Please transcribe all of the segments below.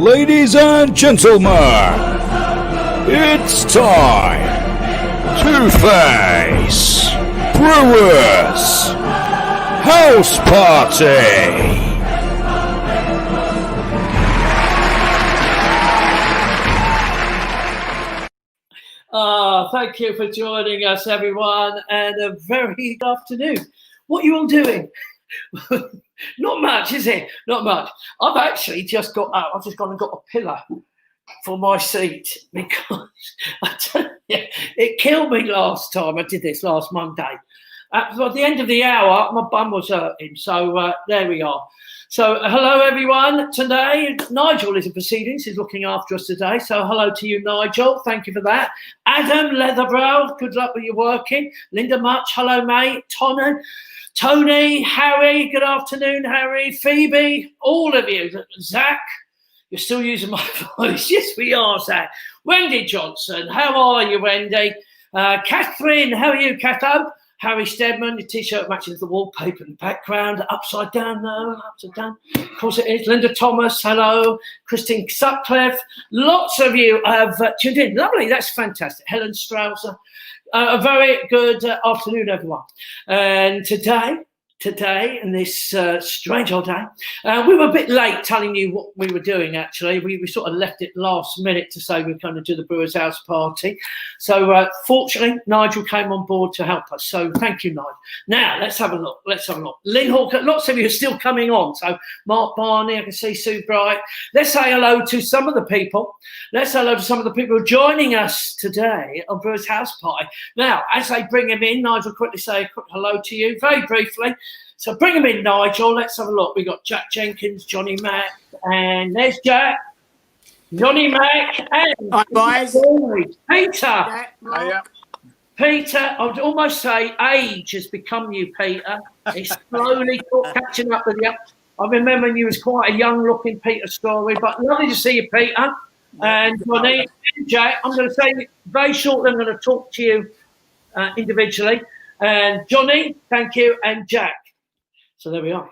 Ladies and gentlemen, it's time to face Brewers House Party. Thank you for joining us, everyone, and a very good afternoon. What are you all doing? Not much, is it? Not much. I've actually just got up. I've just gone and got a pillow for my seat because I tell you, it killed me last time I did this last Monday. At the end of the hour, my bum was hurting. So there we are. So hello, everyone. Today, Nigel is in proceedings. He's looking after us today. So hello to you, Nigel. Thank you for that. Adam Leatherbrow, good luck with your working. Linda Much, hello, mate. Tony, Harry, good afternoon, Harry. Phoebe, all of you. Zach, you're still using my voice. Yes, we are, Zach. Wendy Johnson, how are you, Wendy? Catherine, how are you, Catho? Harry Stedman, your T-shirt matches the wallpaper in the background. Upside down, no, upside down. Of course it is. Linda Thomas, hello. Christine Sutcliffe. Lots of you have tuned in. Lovely, that's fantastic. Helen Strausser. A very good afternoon, everyone. And today, in this strange old day, we were a bit late telling you what we were doing, actually. We sort of left it last minute to say we're going to do the Brewers House Party. So, fortunately, Nigel came on board to help us. So, thank you, Nigel. Now, let's have a look. Lynn Hawker, lots of you are still coming on. So, Mark Barney, I can see Sue Bright. Let's say hello to some of the people. Let's say hello to some of the people who are joining us today on Brewers House Party. Now, as they bring him in, Nigel, quickly say a quick hello to you, very briefly. So bring him in, Nigel. Let's have a look. We've got Jack Jenkins, Johnny Mack, and there's Jack, Johnny Mack, and hi, guys. Peter. Hiya. Peter, I would almost say age has become you, Peter. It's slowly catching up with you. I remember you was quite a young-looking Peter Story, but lovely to see you, Peter. And Johnny and Jack, I'm going to say very shortly, I'm going to talk to you individually. And Johnny, thank you, and Jack. So there we are.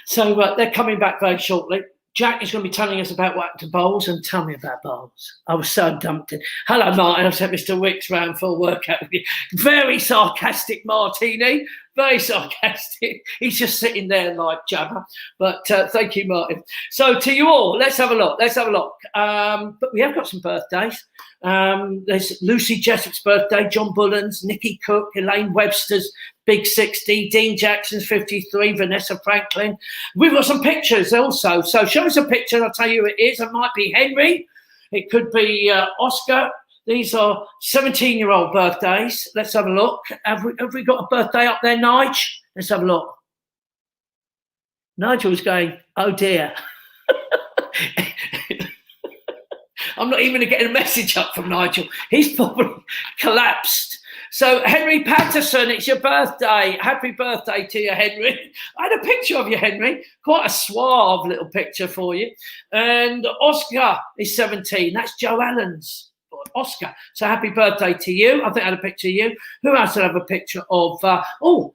So they're coming back very shortly. Jack is going to be telling us about what happened to Bowles, and tell me about Bowles. I was so dumped in. Hello, Martin. I've sent Mr. Wicks round for a workout with you. Very sarcastic, Martini. Very sarcastic. He's just sitting there like Jabba. But thank you, Martin. So to you all, let's have a look. But we have got some birthdays. There's Lucy Jessup's birthday, John Bullen's, Nikki Cook, Elaine Webster's big 60, Dean Jackson's 53, Vanessa Franklin. We've got some pictures also. So show us a picture and I'll tell you who it is. It might be Henry. It could be Oscar. These are 17-year-old birthdays. Let's have a look. Have we got a birthday up there, Nigel? Let's have a look. Nigel's going, oh dear. I'm not even getting a message up from Nigel. He's probably collapsed. So, Henry Patterson, it's your birthday. Happy birthday to you, Henry. I had a picture of you, Henry. Quite a suave little picture for you. And Oscar is 17. That's Joe Allen's Oscar. So, happy birthday to you. I think I had a picture of you. Who else did I have a picture of?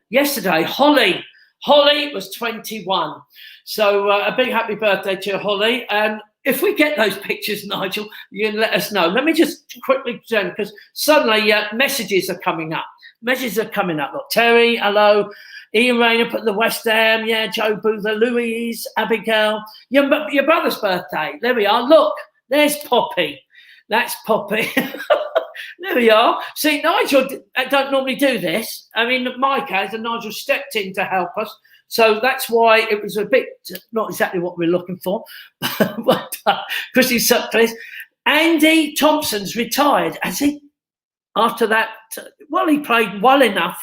Yesterday, Holly. Holly was 21. So, a big happy birthday to Holly. And if we get those pictures, Nigel, you can let us know. Let me just quickly turn, because suddenly messages are coming up. Look, Terry, hello. Ian Rayner put the West Ham. Yeah, Joe Boother, Louise, Abigail. Your brother's birthday. There we are. Look, there's Poppy. That's Poppy. There we are. See, Nigel don't normally do this. I mean, Mike has, and Nigel stepped in to help us. So that's why it was a bit not exactly what we're looking for. But Christy Sutcliffe. Andy Thompson's retired, has he? After that, well, he played well enough.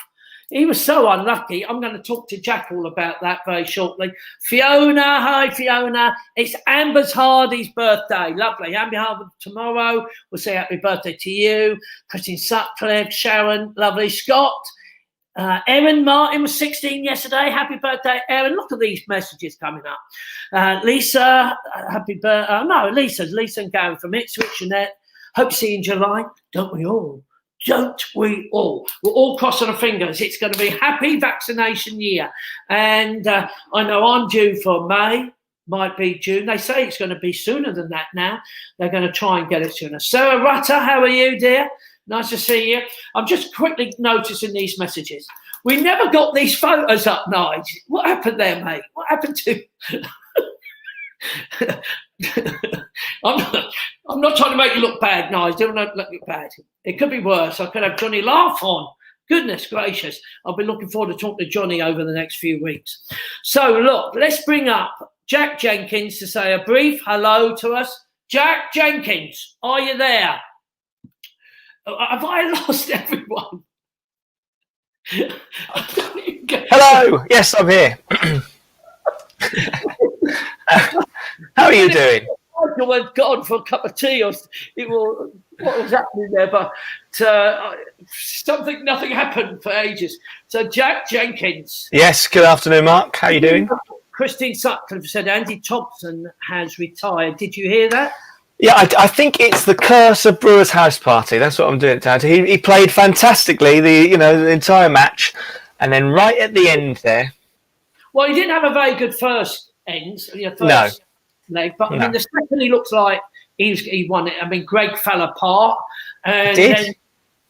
He was so unlucky. I'm going to talk to Jack all about that very shortly. Fiona, hi Fiona. It's Amber Hardy's birthday. Lovely. Amber Hardy tomorrow. We'll say happy birthday to you. Christine Sutcliffe, Sharon, lovely. Scott. Erin Martin was 16 yesterday. Happy birthday, Erin. Look at these messages coming up. Lisa, happy birthday. Lisa and Gary from Ipswich. Jeanette, hope to see you in July. Don't we all? We're all crossing our fingers. It's going to be a happy vaccination year. And I know I'm due for May. might be June. They say it's going to be sooner than that now. They're going to try and get it sooner. Sarah Rutter, how are you, dear? Nice to see you. I'm just quickly noticing these messages. We never got these photos up, Nige. What happened there, mate? What happened to... I'm not trying to make you look bad, Nige. Don't look bad. It could be worse. I could have Johnny Laugh on. Goodness gracious. I'll be looking forward to talking to Johnny over the next few weeks. So, look, let's bring up Jack Jenkins to say a brief hello to us. Jack Jenkins, are you there? Have I lost everyone? Hello. Yes, I'm here. How are you doing? I went gone for a cup of tea. What was happening there? But nothing happened for ages. So Jack Jenkins. Yes. Good afternoon, Mark. How are you doing? Christine Sutcliffe said Andy Thompson has retired. Did you hear that? Yeah, I think it's the curse of Brewer's house party. That's what I'm doing, Dad. He played fantastically the entire match, and then right at the end there. Well, he didn't have a very good first leg, but I mean the second he looks like he won it. I mean, Greg fell apart, and then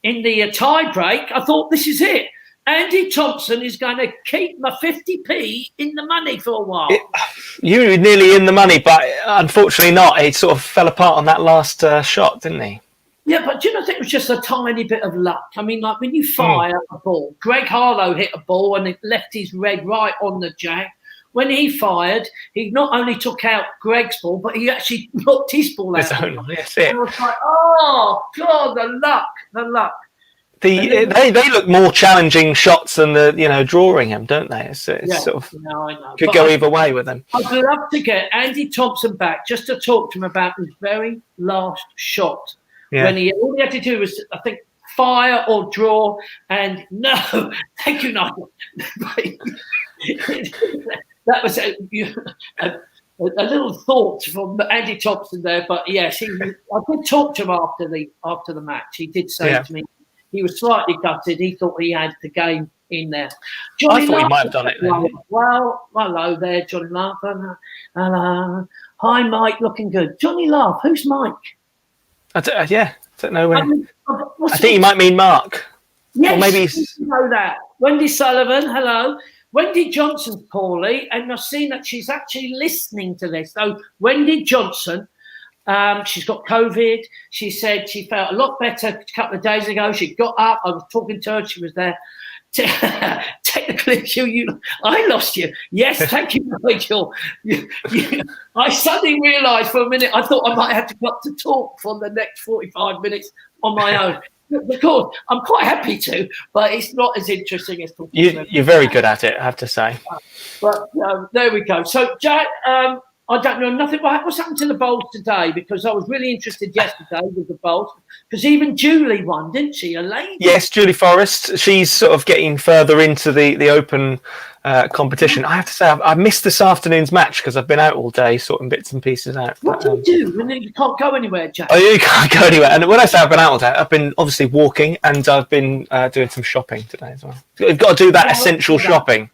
in the tie break, I thought this is it. Andy Thompson is going to keep my 50p in the money for a while. You were nearly in the money, but unfortunately not. He sort of fell apart on that last shot, didn't he? Yeah, but do you know, I think it was just a tiny bit of luck. I mean, like when you fire a ball, Greg Harlow hit a ball and it left his red right on the jack. When he fired, he not only took out Greg's ball, but he actually knocked his ball out. That's it. And I was like, oh, God, the luck. They look more challenging shots than the drawing him, don't they? It's sort of I know. Could go either way with them. I'd love to get Andy Thompson back just to talk to him about his very last shot. Yeah. When all he had to do was, I think, fire or draw, and no, thank you, Nigel. That was a little thought from Andy Thompson there, but yes, I did talk to him after the match. He did say to me he was slightly gutted. He thought he had the game in there. I thought he might have done it then. Well, hello there, Johnny Laugh. Hello. Hi, Mike, looking good. Johnny Laugh, who's Mike? I don't know when. I think you might mean Mark. Yes, or maybe you know that. Wendy Sullivan, hello. Wendy Johnson's poorly, and I've seen that she's actually listening to this. So Wendy Johnson, she's got COVID. She said she felt a lot better a couple of days ago. She got up. I was talking to her. She was there. Technically, I lost you. Yes, thank you, Rachel. I suddenly realised for a minute I thought I might have to cut to talk for the next 45 minutes on my own. Because I'm quite happy to, but it's not as interesting as talking. You're very good at it, I have to say. But there we go. So, Jack, I don't know nothing. What's happened to the bowls today? Because I was really interested yesterday with the bowls. Because even Julie won, didn't she? A lady? Yes, Julie Forrest. She's sort of getting further into the open competition. I have to say, I missed this afternoon's match because I've been out all day sorting bits and pieces out. What do you do when you can't go anywhere, Jack? Oh, you can't go anywhere. And when I say I've been out all day, I've been obviously walking and I've been doing some shopping today as well. You've got to do that essential shopping.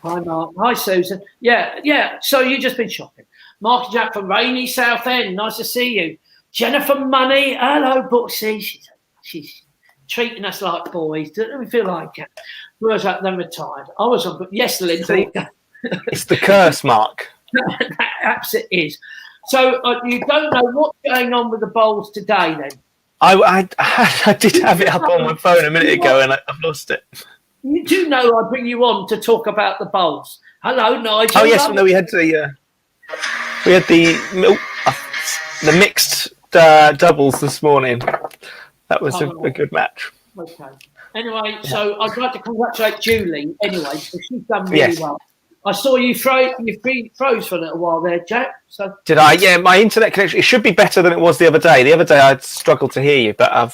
Hi, Mark. Hi, Susan. Yeah. So you've just been shopping. Mark and Jack from rainy Southend. Nice to see you. Jennifer Money. Hello, Booksy. She's treating us like boys. Don't we feel like it? Whereas then retired. I was on. Yes, Lindsay. It's the curse, Mark. Perhaps it is. So you don't know what's going on with the bowls today, then? I did have it up on my phone a minute ago, and I've lost it. You do know I bring you on to talk about the bowls. Hello, Nigel. Oh yes, no, we had the mixed doubles this morning. That was a good match. Okay. Anyway, so I'd like to congratulate Julie. Anyway, because she's done really well. I saw you froze for a little while there, Jack. So did I? Yeah, my internet connection. It should be better than it was the other day. The other day I struggled to hear you, but I'm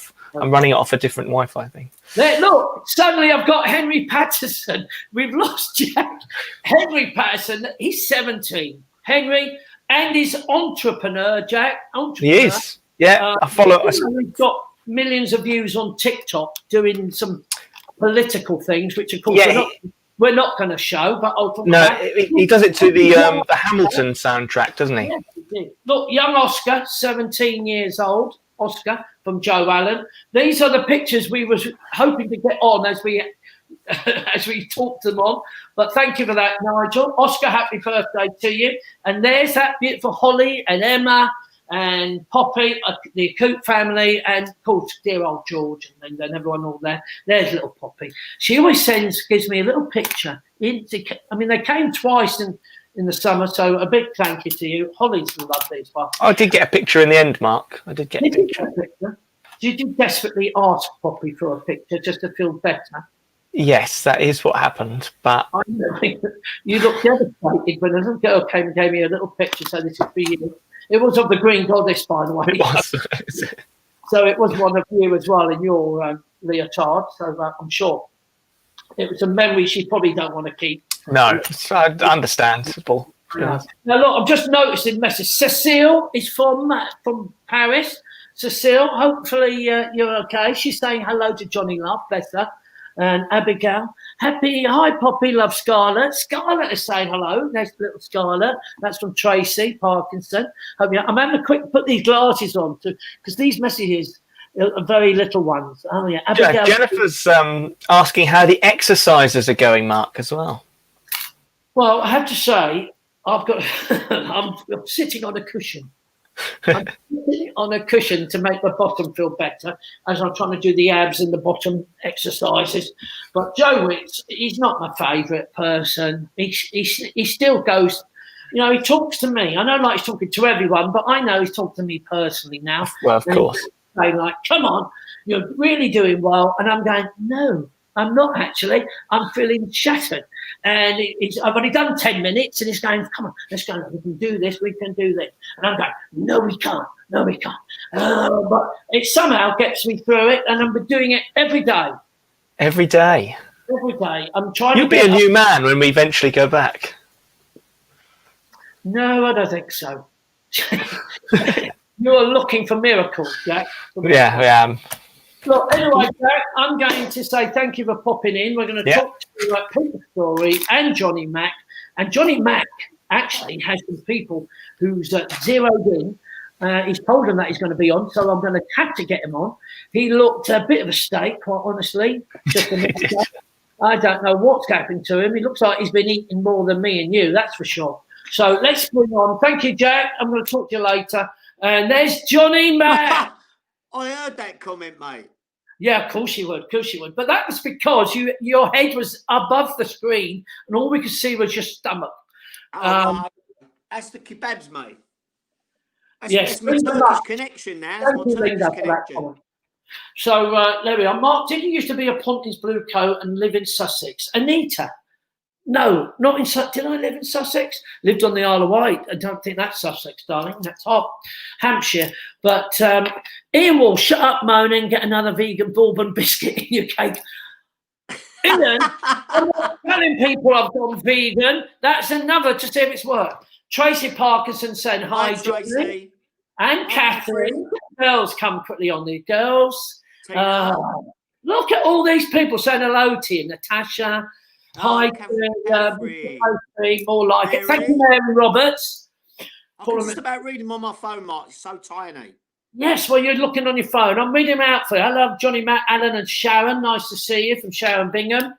running it off a different Wi-Fi thing. There, look, suddenly I've got Henry Patterson. We've lost Jack. Henry Patterson, he's 17. Henry, and he's entrepreneur, Jack. Entrepreneur. He is. Yeah, I follow. We've got millions of views on TikTok doing some political things, which of course are not we're not going to show, but I'll talk No, about it. he does it to the Hamilton soundtrack, doesn't he? Yes, he did. Look, young Oscar, 17 years old, Oscar from Joe Allen. These are the pictures we was hoping to get on as we as we talked them on. But thank you for that, Nigel. Oscar, happy birthday to you. And there's that beautiful Holly and Emma and Poppy, the Coop family, and of course, dear old George and everyone all there. There's little Poppy. She always gives me a little picture. I mean, they came twice in the summer, so a big thank you to you. Holly's lovely as well. I did get a picture in the end, Mark. I did get a picture. Did you desperately ask Poppy for a picture just to feel better? Yes, that is what happened. But I know. You looked devastated when a little girl came and gave me a little picture, so this is for you. It was of the Green Goddess, by the way. it was. So it was one of you as well in your leotard. So I'm sure it was a memory she probably don't want to keep. No, it's understandable. Yeah. Now look, I'm just noticing message. Cecile is from Paris. Cecile, hopefully you're okay. She's saying hello to Johnny Love, bless her. And Abigail, hi Poppy, love Scarlett. Scarlett is saying hello. There's little Scarlett. That's from Tracy Parkinson. I'm having a quick put these glasses on because these messages are very little ones. Oh yeah, Abigail. Jennifer's asking how the exercises are going, Mark, as well. Well, I have to say, I'm sitting on a cushion. I'm sitting on a cushion to make my bottom feel better as I'm trying to do the abs and the bottom exercises. But Joe Wicks, he's not my favourite person. He still goes, he talks to me. I know like he's talking to everyone, but I know he's talking to me personally now. Well, of course. Saying like, come on, you're really doing well. And I'm going, no, I'm not actually. I'm feeling shattered. And I've only done 10 minutes, and he's going, come on, let's go. We can do this. We can do this. And I'm going, no, we can't. No, we can't. But it somehow gets me through it, and I'm doing it every day. Every day? Every day. I'm trying You'll be a new man when we eventually go back. No, I don't think so. You're looking for miracles, Jack. Yeah, I am. Look, anyway, Jack, I'm going to say thank you for popping in. We're going to talk to Peter Story and Johnny Mack. And Johnny Mack actually has some people who's zeroed in. He's told them that he's going to be on, so I'm going to have to get him on. He looked a bit of a steak, quite honestly. Just a minute ago. I don't know what's happened to him. He looks like he's been eating more than me and you, that's for sure. So let's bring on. Thank you, Jack. I'm going to talk to you later. And there's Johnny Mack. I heard that comment, mate. Yeah, of course you would. Of course you would. But that was because your head was above the screen and all we could see was your stomach. That's the kebabs, mate. Yes. That's my Turkish connection now. That's my Turkish connection. So there we are. Mark, did you used to be a Ponty's blue coat and live in Sussex? Anita? No, not in Sussex. Did I live in Sussex? Lived on the Isle of Wight. I don't think that's Sussex, darling. That's Hampshire. But Ian Wall, shut up, moaning. Get another vegan bourbon biscuit in your cake. Ian, I'm not telling people I've gone vegan. That's another to see if it's worked. Tracy Parkinson saying hi, Tracy. And Catherine. Girls, come quickly on the girls. Look at all these people saying hello to you. Natasha. Hi, more like it. Thank you, Mary Roberts. I'm just about reading them on my phone, Mark. It's so tiny. Yes, well, you're looking on your phone. I'm reading them out for you. I love Johnny, Matt, Alan, and Sharon. Nice to see you from Sharon Bingham.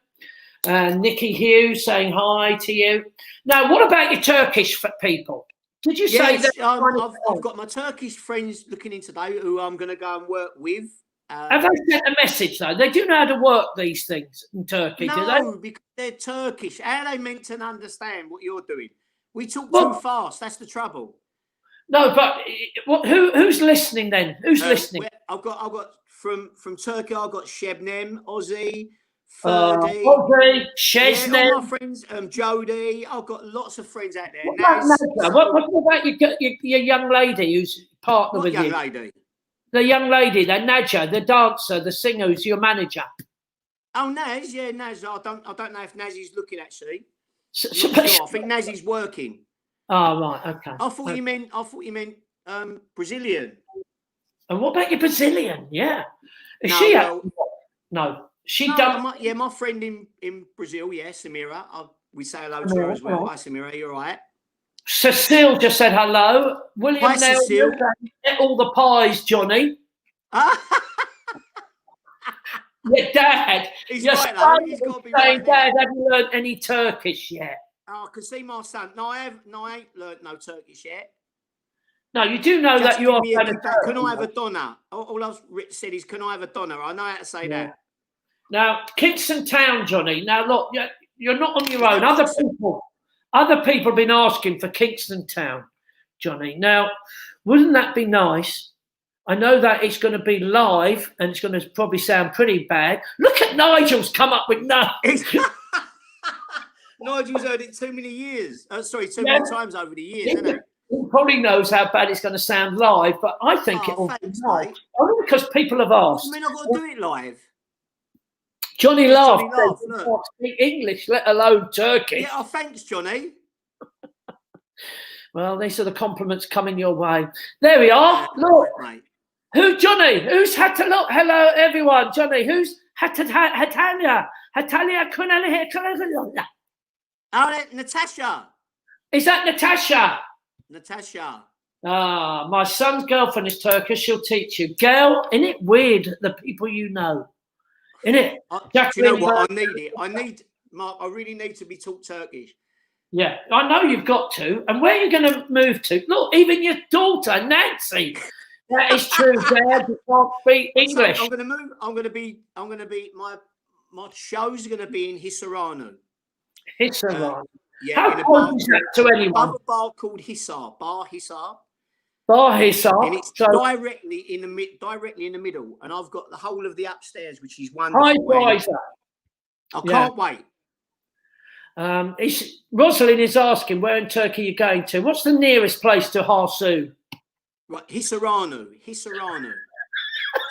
And Nikki Hughes saying hi to you. Now, what about your Turkish people? Did you say that? I've got my Turkish friends looking in today who I'm going to go and work with. Have they sent a message, though? They do know how to work these things in Turkey, do they? No, because they're Turkish. How are they meant to understand what you're doing? We talk too fast. That's the trouble. No, but who's listening then? Who's listening? I've got from Turkey. I've got Shebnem, Ozzy, Ferdy, Shesnem. Yeah, all my friends, Jody. I've got lots of friends out there. What about your young lady who's partner with you? What young lady? The young lady, the Nadja, the dancer, the singer, who's your manager. Oh, Naz, yeah, Naz. I don't know if Naz is looking actually. Sure. I think Naz is working. Oh right, okay. I thought you meant Brazilian. And what about your Brazilian? Yeah, is she? No. She No, done. my friend in Brazil, yeah, Samira. We say hello to her as well. Hi, Samira, you're right. Cecile just said hello. William Hi, Nail, Cecile. get all the pies, Johnny. Your dad. He's Your right, son though. He's got to be saying, right there. Dad, have you learned any Turkish yet? Oh, I can see my son. No, I ain't learnt no Turkish yet. No, you do know Just that you are give me a going to kebab. Can I have a doner? All I've said is, can I have a doner? I know how to say that. Now, Kingston Town, Johnny. Now, look, you're not on your Is own. that Other people have been asking for Kingston Town, Johnny. Now, wouldn't that be nice? I know that it's going to be live and it's going to probably sound pretty bad. Look at Nigel's come up with no. Nigel's heard it too many years. Too many times over the years, hasn't he? He probably knows how bad it's going to sound live, but I think it will be nice. Mate. Only because people have asked. I mean, I've got to do it live. Johnny laughed. Look. Can't speak English, let alone Turkish. Yeah, thanks, Johnny. Well, these are the compliments coming your way. There we are. Look. Mate. Johnny? Who's had to look? Hello, everyone. Johnny, who's Hatalia? Hatalia. Oh, Natasha. Is that Natasha? Natasha. Ah, my son's girlfriend is Turkish. She'll teach you. Girl, isn't it weird, the people you know? Isn't it? Do you know what? I need it. Mark, I really need to be taught Turkish. Yeah, I know you've got to. And where are you going to move to? Look, even your daughter, Nancy. That is true, Dad. You can't speak English. So I'm going to move. I'm going to be. My show's going to be in Hisarano. Hisarano. Yeah. How close is that to anyone? Another bar called Hisar. Bar Hisar. Bar Hisar. And it's directly in the middle. And I've got the whole of the upstairs, which is wonderful. I can't wait. Rosalind is asking where in Turkey you're going to. What's the nearest place to Harsu? Right, Hisarano.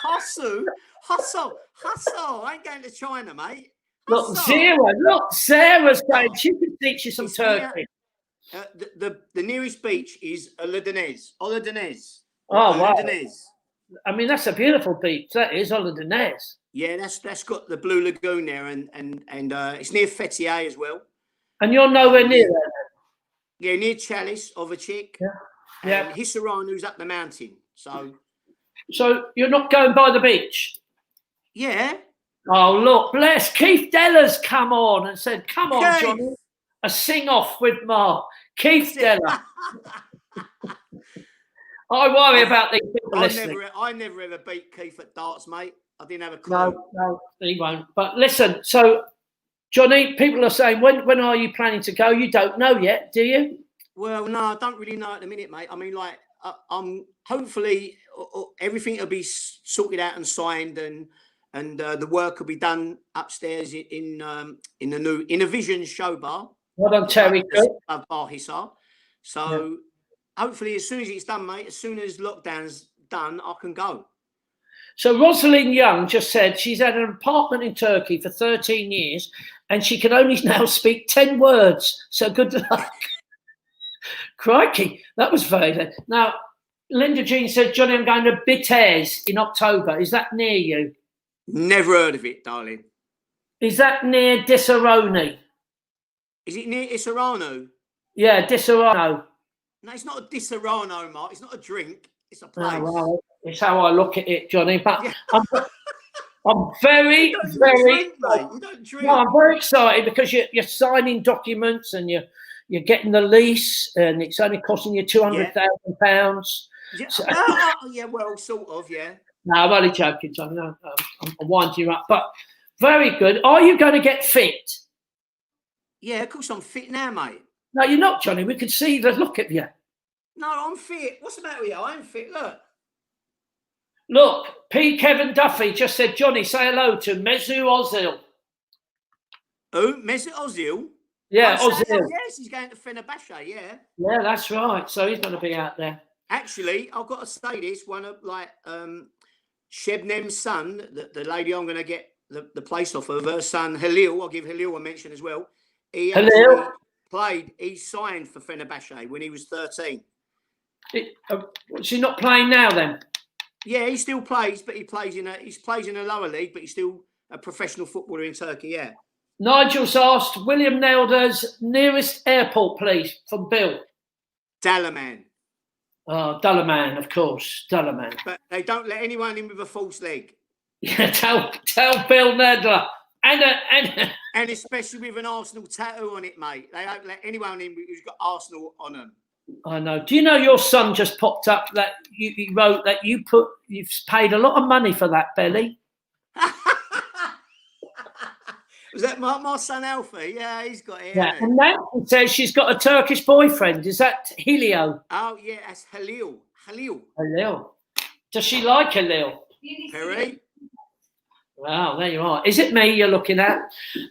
Harsu. I ain't going to China, mate. Look, Sarah's going. She can teach you some Turkish. The nearest beach is Oladenez. Oh, wow. I mean, that's a beautiful beach. That is Oladenez. Yeah, that's got the Blue Lagoon there, and it's near Fethiye as well. And you're nowhere near there. Yeah, near Chalice, Ovachik. Yeah. And Hisarano's up the mountain. So you're not going by the beach? Yeah. Oh, look, bless. Keith Deller's come on and said, come on, Keith. Johnny. A sing-off with Mark. Keith Deller. I worry about these people listening. I never ever beat Keith at darts, mate. I didn't have a clue. No, he won't. But listen, so, Johnny, people are saying, when are you planning to go? You don't know yet, do you? Well, no, I don't really know at the minute, mate. I mean, like, I'm hopefully everything will be sorted out and signed, and the work will be done upstairs in a Vision show bar. Well done, Terry. Bar Hisar. So hopefully, as soon as it's done, mate, as soon as lockdown's done, I can go. So Rosalind Young just said she's had an apartment in Turkey for 13 years and she can only now speak 10 words. So good luck. Crikey, that was very good. Now, Linda Jean said, Johnny, I'm going to Bites in October. Is that near you? Never heard of it, darling. Is that near Disaroni? Is it near Isarano? Yeah, Disarano. No, it's not a Disarano, Mark. It's not a drink. It's a place. Oh, well, it's how I look at it, Johnny. But I'm very, very. You don't drink. No, I'm very excited because you're signing documents and you're getting the lease, and it's only costing you £200,000. Yeah. So, yeah, well, sort of, yeah. No, I'm only joking, Johnny. No, I'm winding you up, but very good. Are you going to get fit? Yeah, of course I'm fit now, mate. No, you're not, Johnny. We can see the look at you. No, I'm fit. What's the matter with you? I'm fit. Look, P. Kevin Duffy just said, Johnny, say hello to Mesut Ozil. Oh, Mesut Ozil? Yeah, Ozil. Yes, he's going to Fenerbahce, yeah. Yeah, that's right. So he's going to be out there. Actually, I've got to say this. One of, Shebnem's son, the lady I'm going to get the place off of, her son, Halil, I'll give Halil a mention as well. He signed for Fenerbahce when he was 13. Is he not playing now then? Yeah, he still plays, but he plays in a lower league, but he still a professional footballer in Turkey. Yeah. Nigel's asked William Nelder's nearest airport, please, from Bill. Dalaman. Oh, Dalaman, of course, Dalaman. But they don't let anyone in with a false leg. Yeah, tell Bill Nedler. And especially with an Arsenal tattoo on it, mate. They don't let anyone in who's got Arsenal on them. I know. Do you know your son just popped up that you wrote that you've paid a lot of money for that belly? Was that my son Alfie? Yeah, he's got it. Yeah. And Nancy says she's got a Turkish boyfriend. Is that Helio? Oh yeah, that's Halil. Halil. Does she like Halil? Perry. Wow, there you are. Is it me you're looking at?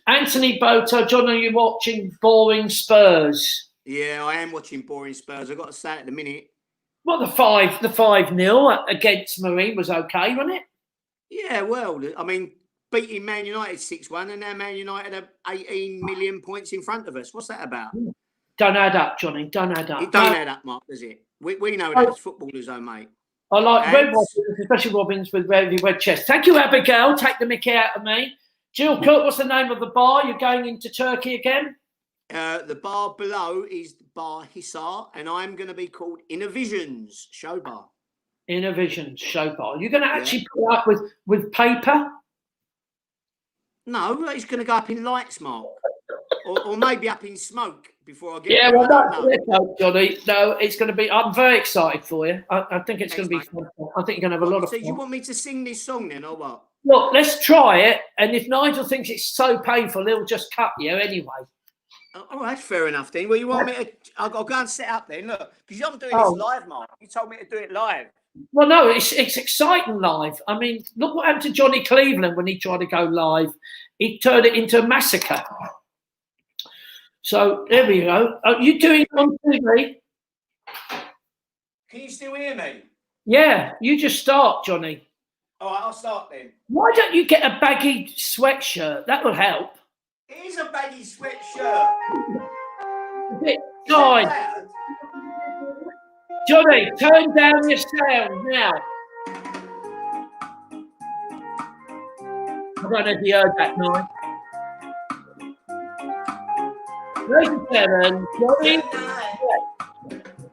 Anthony Boto, John, are you watching Boring Spurs? Yeah, I am watching Boring Spurs. I've got to say at the minute. Well, the 5-0 against Marine was okay, wasn't it? Yeah, well, I mean, beating Man United 6-1 and now Man United are 18 million points in front of us. What's that about? Don't add up, Johnny. Don't add up. It don't add up, Mark, does it? We know that as footballers, though, mate. I like red Robins, especially Robins with very red chest. Thank you, Abigail. Take the mickey out of me. Jill Cook, what's the name of the bar? You're going into Turkey again? The bar below is Bar Hisar, and I'm going to be called Innovisions Show Bar. Innovisions Show Bar. You're going to actually put up with paper? No, it's going to go up in lights, Mark. or maybe up in smoke before I get Yeah, there. well, no, Johnny. No, it's going to be. I'm very excited for you. I think it's going to be fun. I think you're going to have a lot of fun. So you want me to sing this song then, or what? Look, let's try it. And if Nigel thinks it's so painful, he'll just cut you anyway. All right, fair enough then. Well, you want me to? I'll go and set up then. Look, because I'm doing this live, Mark. You told me to do it live. Well, no, it's exciting live. I mean, look what happened to Johnny Cleveland when he tried to go live. He turned it into a massacre. So there we go. Are you doing it on TV? Can you still hear me? Yeah, you just start, Johnny. All right, I'll start then. Why don't you get a baggy sweatshirt? That would help. It is a baggy sweatshirt. A bit tight. Johnny, turn down your sound now. I don't know if you heard that noise. 37, Johnny.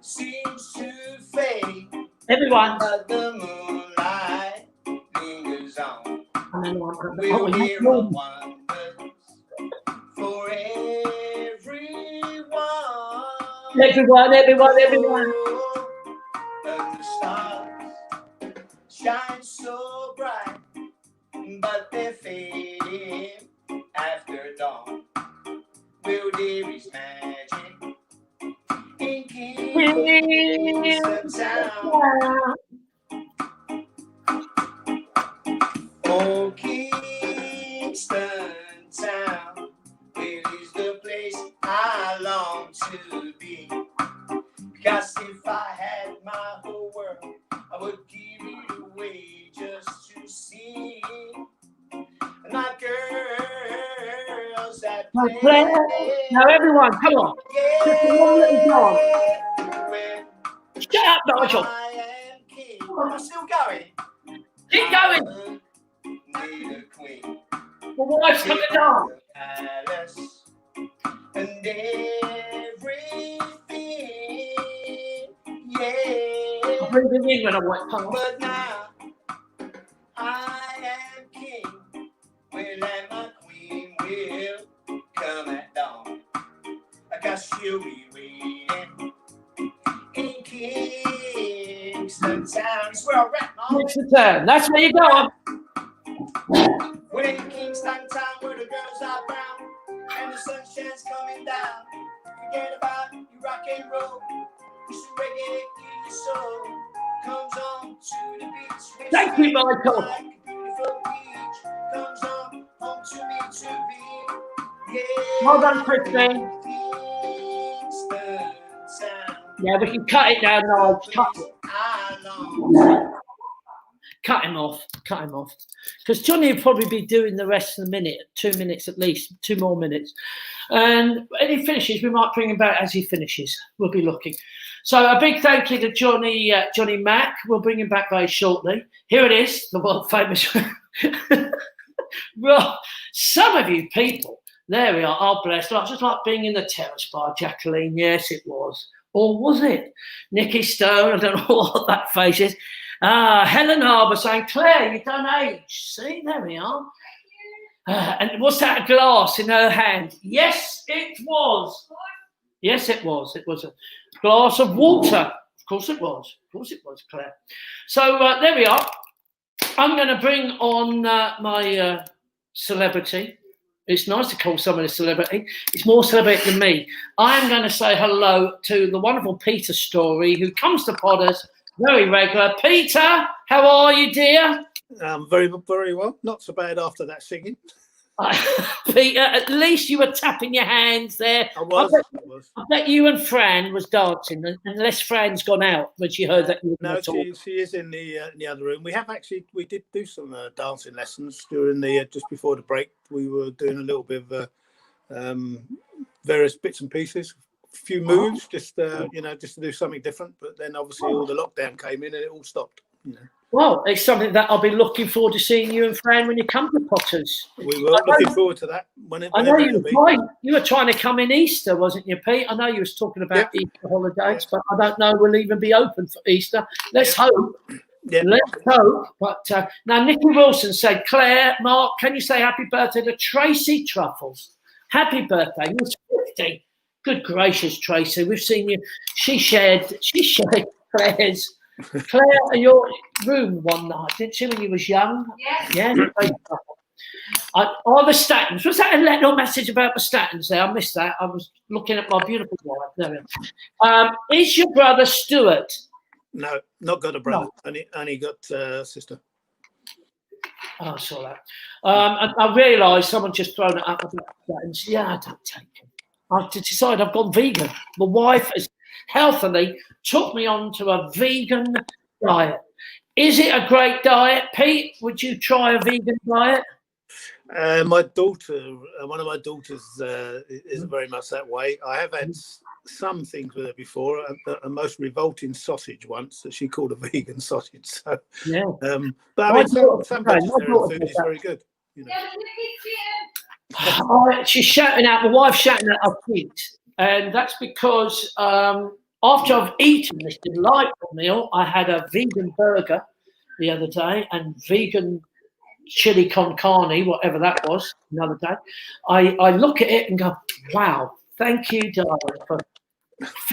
Seems to fade. Everyone. But the moonlight lingers on. We'll hear of wonders for everyone. Everyone. And the stars shine so bright, but they're fading after dawn. Will there is magic in Kingston Town? Oh, Kingston Town, it is the place I long to be. Because if I had my whole world, I would give it away just to see my girls that play. Now, everyone, come on. Shut up, Nigel. I am king. I'm still going. Keep going. Need a queen. The wife's coming down. Palace and everything. Yeah. I'll bring them in when I walk past. But now I am king. Well, and my queen will come at dawn. Because she'll be waiting in Kingston Town. It's where I rap, Mark. Kingston Town. That's where you're going. We're in Kingston Town where the girls are brown and the sunshine's coming down. Forget about your rock and roll. It's the reggae in your soul. Comes on to the beach. Thank you, Michael. Like a beautiful beach. Comes on home to me to be. Yeah. Well done, Christine. Kingston Town. Yeah, we can cut it down now. Cut it. I long. Cut him off. Cut him off. Because Johnny will probably be doing the rest of the minute, 2 minutes at least, 2 more minutes. And when he finishes, we might bring him back as he finishes. We'll be looking. So a big thank you to Johnny Mack. We'll bring him back very shortly. Here it is, the world famous. Well, some of you people, there we are blessed. Like, just like being in the terrace bar, Jacqueline. Yes, it was. Or was it? Nikki Stone, I don't know what that face is. Helen Harbour saying, Claire, you don't age. See, there we are. And was that a glass in her hand? Yes, it was. Yes, it was. It was a glass of water. Of course it was. Of course it was, Claire. So there we are. I'm going to bring on my celebrity. It's nice to call someone a celebrity. It's more celebrity than me. I'm going to say hello to the wonderful Peter Story, who comes to Podders very regular. Peter, how are you, dear? Very, very well. Not so bad after that singing. Peter, at least you were tapping your hands there. I was. I bet you and Fran was dancing, unless Fran's gone out when she heard that you were No, she is in the other room. We did do some dancing lessons during the just before the break. We were doing a little bit of various bits and pieces, a few moves, just to do something different. But then obviously all the lockdown came in and it all stopped. Well, it's something that I'll be looking forward to seeing you and Fran when you come to Potters. We were looking forward to that. I know you were trying to come in Easter, wasn't you, Pete? I know you was talking about Easter holidays, but I don't know we'll even be open for Easter. Let's hope. Yeah. Let's hope. But now, Nicky Wilson said, Claire, Mark, can you say happy birthday to Tracy Truffles? Happy birthday. He was 50. Good gracious, Tracy. We've seen you. She shared Claire's. Claire, your room one night, didn't she, when you was young? Yeah. Are the statins? Was that a little message about the statins there? I missed that. I was looking at my beautiful wife. There we are. Is your brother Stuart? No, not got a brother. No. Only got a sister. Oh, I saw that. And I realised someone just thrown it up about statins. Yeah, I don't take them. I've decided I've gone vegan. My wife has healthily took me on to a vegan diet. Is it a great diet, Pete? Would you try a vegan diet? My daughter, one of my daughters is very much that way. I have had some things with her before, a most revolting sausage once that she called a vegan sausage. So, yeah. But I mean, some vegetarian food is very good. She's shouting out, my wife's shouting at her feet. And that's because after I've eaten this delightful meal, I had a vegan burger the other day and vegan chili con carne, whatever that was, another day. I look at it and go, wow, thank you, darling, for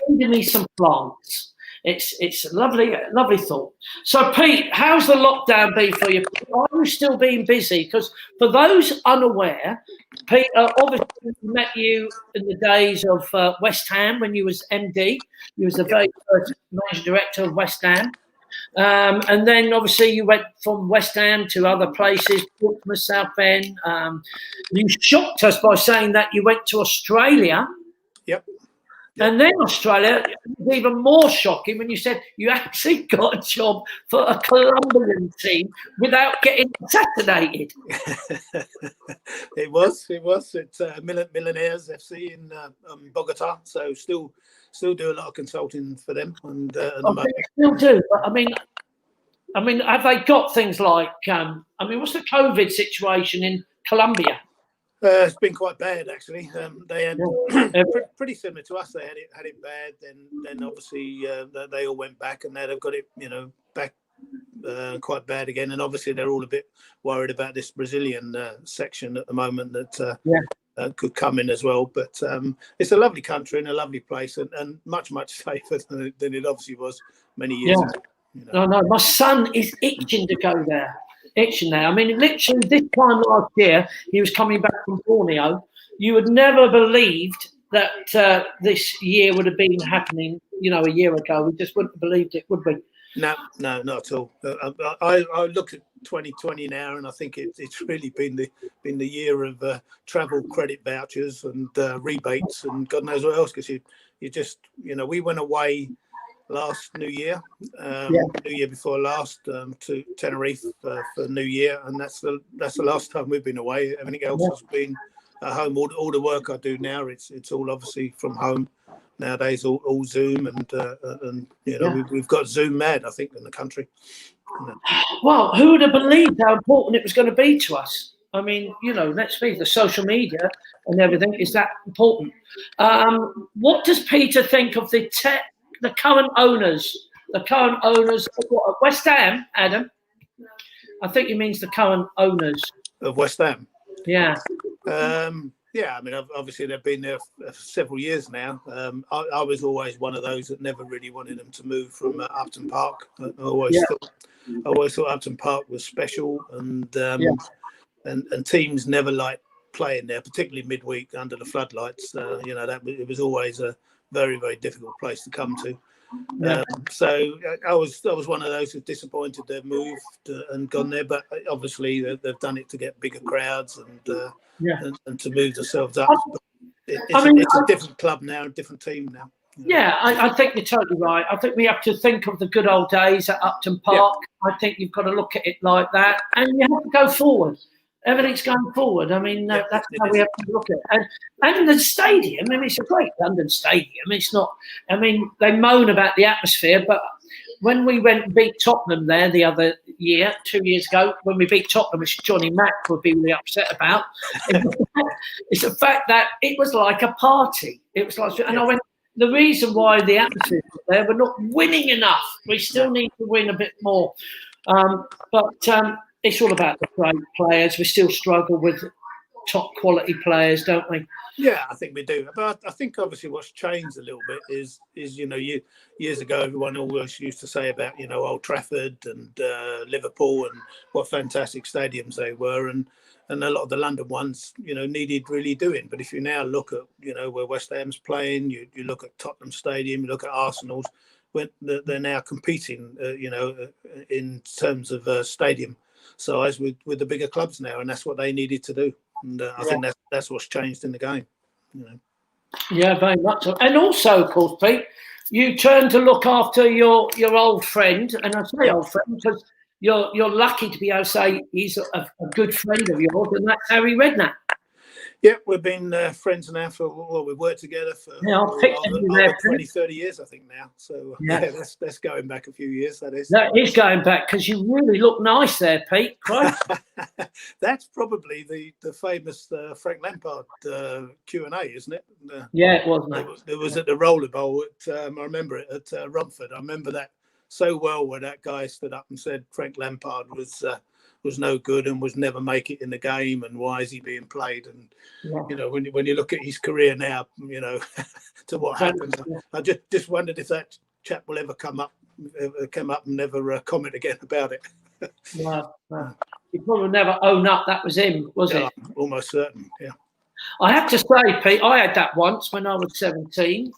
feeding me some plants. It's a lovely thought. So, Pete, how's the lockdown been for you? Are you still being busy? Because for those unaware, Pete, obviously met you in the days of West Ham when you was MD. You was the very first managing director of West Ham. And then, obviously, you went from West Ham to other places, Portsmouth, Southend. You shocked us by saying that you went to Australia. Yep. And then Australia, it was even more shocking when you said you actually got a job for a Colombian team without getting assassinated. It was. It's Millionaires FC in Bogota. So still do a lot of consulting for them. And still do. But I mean, have they got things like? What's the COVID situation in Colombia? It's been quite bad, actually. They had pretty similar to us. They had it bad. Then obviously they all went back, and now they've got it, back quite bad again. And obviously they're all a bit worried about this Brazilian section at the moment that could come in as well. But it's a lovely country and a lovely place, and much safer than it obviously was many years ago. No, my son is itching to go there. I mean, literally this time last year, he was coming back from Borneo. You would never believed that this year would have been happening, a year ago. We just wouldn't have believed it, would we? No, not at all. I look at 2020 now, and I think it's really been the year of travel credit vouchers and rebates and God knows what else. Because you just, we went away last New Year, New Year before last, to Tenerife for New Year, and that's the last time we've been away. Everything else has been at home. All the work I do now, it's all obviously from home nowadays. All Zoom, and we've got Zoom mad, I think, in the country. Well, who would have believed how important it was going to be to us? I mean, you know, let's be the social media and everything is that important. What does Peter think of the current owners? The current owners of what, West Ham, Adam? I think he means the current owners of West Ham. Yeah. Yeah, I mean, obviously they've been there for several years now. I was always one of those that never really wanted them to move from Upton Park. I always thought Upton Park was special, and teams never liked playing there, particularly midweek under the floodlights. You know, that it was always a very, very difficult place to come to. So I was one of those who's disappointed they've moved and gone there, but obviously they've done it to get bigger crowds and to move themselves up. It's a different club now, a different team now. Yeah, I think you're totally right. I think we have to think of the good old days at Upton Park. I think you've got to look at it like that, and you have to go forward. Everything's going forward. I mean, that's how we have to look at it. And the stadium, I mean, it's a great London stadium. It's not, I mean, they moan about the atmosphere, but when we went and beat Tottenham there the other year, 2 years ago, when we beat Tottenham, which Johnny Mack would be really upset about, it's the fact that it was like a party. It was like, and I went, the reason why the atmosphere was there, we're not winning enough. We still need to win a bit more. But it's all about the great players. We still struggle with top quality players, don't we? Yeah, I think we do. But I think obviously what's changed a little bit is you know, years ago everyone always used to say about, you know, Old Trafford and Liverpool and what fantastic stadiums they were, and a lot of the London ones, you know, needed really doing. But if you now look at, you know, where West Ham's playing, you look at Tottenham Stadium, you look at Arsenal's, when they're now competing, you know, in terms of stadium size with the bigger clubs now, and that's what they needed to do. And I think that's what's changed in the game. You know. Yeah, very much so. And also, of course, Pete, you turn to look after your old friend, and I say old friend because you're lucky to be able to say he's a good friend of yours, and that's Harry Redknapp. Yeah, we've been friends now we've worked together for over 20, 30 years, I think now. So that's going back a few years, that is. That is going back, because you really look nice there, Pete. That's probably the famous Frank Lampard Q&A, isn't it? Yeah, it was, mate. It was at the Roller Bowl. I remember it at Romford. I remember that so well, where that guy stood up and said Frank Lampard was no good and was never make it in the game, and why is he being played? And you know, when you look at his career now, you know, to what happened, I just wondered if that chap will ever come up and never comment again about it. No. He probably never own up that was him, was it? Almost certain, yeah. I have to say, Pete, I had that once when I was 17.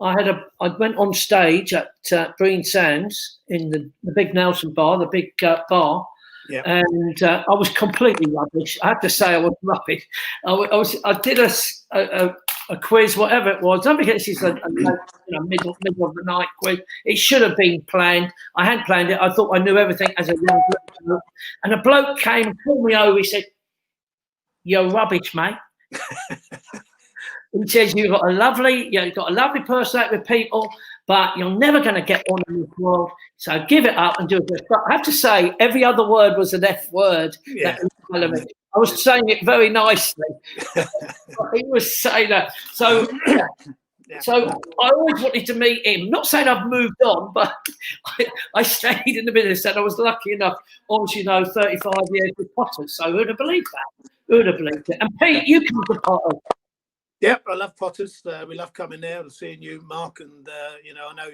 I went on stage at Breen Sands in the big Nelson bar, the big bar. Yeah. And I was completely rubbish. I have to say I was rubbish. I did a quiz, whatever it was. I think it's just a middle of the night quiz. It should have been planned. I hadn't planned it. I thought I knew everything as a young bloke. And a bloke came and pulled me over. He said, "You're rubbish, mate." He says, you've got a lovely personality with people, but you're never going to get on in this world. So give it up and do it. But I have to say, every other word was an F word. Yeah. I was saying it very nicely. He was saying that. So, So I always wanted to meet him. Not saying I've moved on, but I stayed in the business, and I was lucky enough, obviously, 35 years with Potters. So who'd have believed that? Who'd have believed it? And Pete, you come to Potters. Yep, I love Potters. We love coming there and seeing you, Mark. And, you know, I know,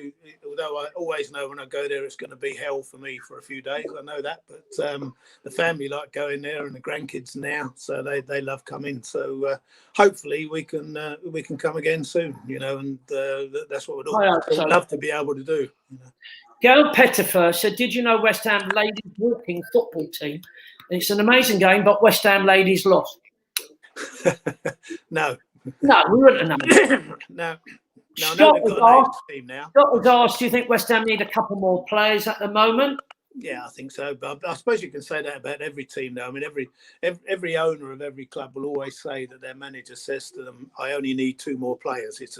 although I always know when I go there, it's going to be hell for me for a few days. I know that. But the family like going there, and the grandkids now. So they love coming. So hopefully we can come again soon, you know, and that's what we'd all love to be able to do. You know. Gail Pettifer said, did you know West Ham ladies walking football team? It's an amazing game, but West Ham ladies lost. No, we wouldn't have known. No, Scott they've got an team now. Scott was asked, do you think West Ham need a couple more players at the moment? Yeah, I think so. But I suppose you can say that about every team now. I mean, every owner of every club will always say that their manager says to them, "I only need 2 more players." It's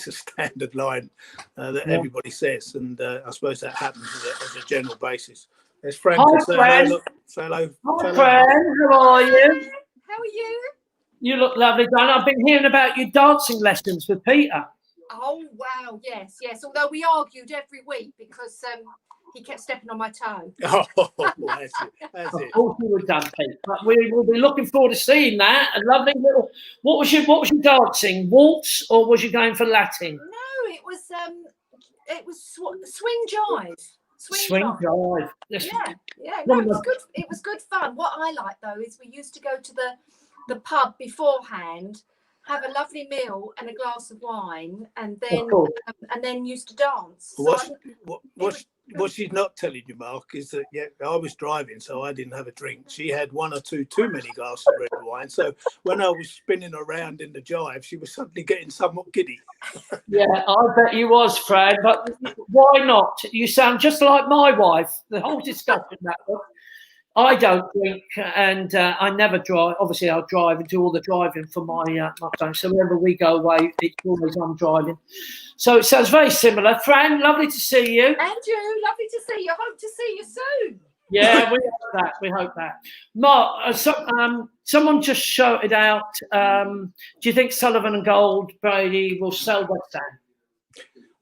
a standard line that everybody says, and I suppose that happens as a general basis. There's Frank. Hi, Say Fran. hello. Look, say hello. Hi, Say hello. Fran. How are you? How are you? You look lovely, Dan. I've been hearing about your dancing lessons with Peter. Oh wow, yes. Although we argued every week because he kept stepping on my toe. Oh, that's it. That's Of it. course you were done, Pete. But we will be looking forward to seeing that. A lovely little. What was your dancing? Waltz or was you going for Latin? No, it was swing jive. Swing jive. Yeah. No, it was good. It was good fun. What I like though is we used to go to the pub beforehand, have a lovely meal and a glass of wine, and then used to dance. What she's not telling you, Mark, is that I was driving, so I didn't have a drink. She had one or two too many glasses of red wine. So when I was spinning around in the jive, she was suddenly getting somewhat giddy. Yeah, I bet you was, Fran. But why not? You sound just like my wife. The whole discussion that was. I don't drink, and I never drive. Obviously, I'll drive and do all the driving for my phone. So whenever we go away, it's always I'm driving. So it sounds very similar. Fran, lovely to see you. And you, lovely to see you. Hope to see you soon. Yeah, we hope that. We hope that. Mark, someone just shouted out. Do you think Sullivan and Gold Brady will sell West